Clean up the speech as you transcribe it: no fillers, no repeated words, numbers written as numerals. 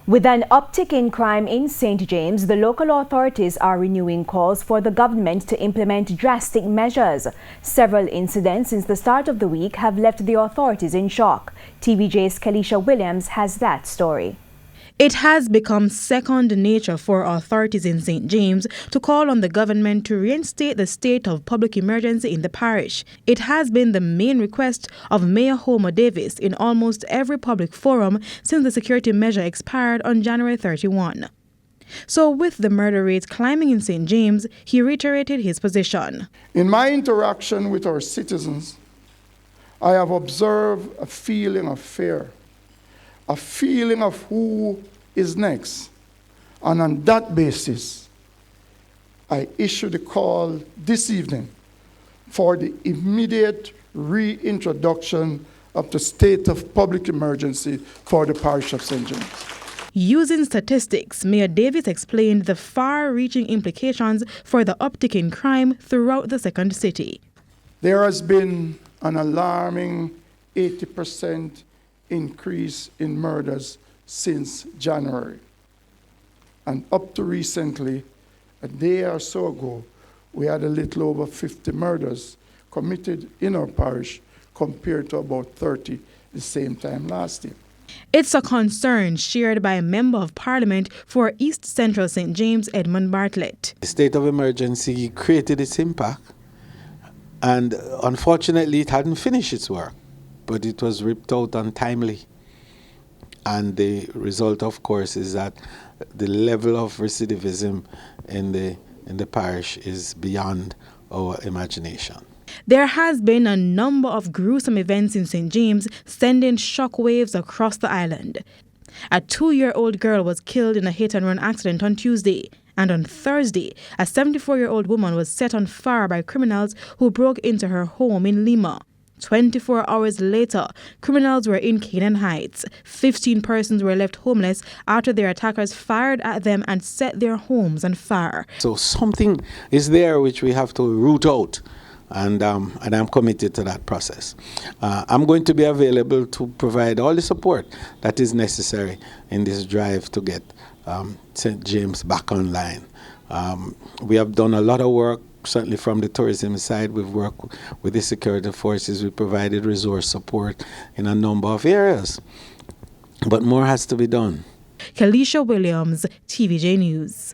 With an uptick in crime in St. James, the local authorities are renewing calls for the government to implement drastic measures. Several incidents since the start of the week have left the authorities in shock. TVJ's Kalisha Williams has that story. It has become second nature for authorities in St. James to call on the government to reinstate the state of public emergency in the parish. It has been the main request of Mayor Homer Davis in almost every public forum since the security measure expired on January 31. So with the murder rate climbing in St. James, he reiterated his position. In my interaction with our citizens, I have observed a feeling of fear, a feeling of who is next. And on that basis, I issued a call this evening for the immediate reintroduction of the state of public emergency for the parish of St. James. Using statistics, Mayor Davis explained the far-reaching implications for the uptick in crime throughout the second city. There has been an alarming 80% increase in murders since January. And up to recently, a day or so ago, we had a little over 50 murders committed in our parish compared to about 30 the same time last year. It's a concern shared by a member of Parliament for East Central St. James, Edmund Bartlett. The state of emergency created its impact, and unfortunately it hadn't finished its work, but it was ripped out untimely. And the result, of course, is that the level of recidivism in the parish is beyond our imagination. There has been a number of gruesome events in St. James, sending shockwaves across the island. A 2-year-old girl was killed in a hit-and-run accident on Tuesday. And on Thursday, a 74-year-old woman was set on fire by criminals who broke into her home in Lima. 24 hours later, criminals were in Canaan Heights. 15 persons were left homeless after their attackers fired at them and set their homes on fire. So something is there which we have to root out, and I'm committed to that process. I'm going to be available to provide all the support that is necessary in this drive to get St. James back online. We have done a lot of work. Certainly from the tourism side, we've worked with the security forces. We provided resource support in a number of areas. But more has to be done. Kalisha Williams, TVJ News.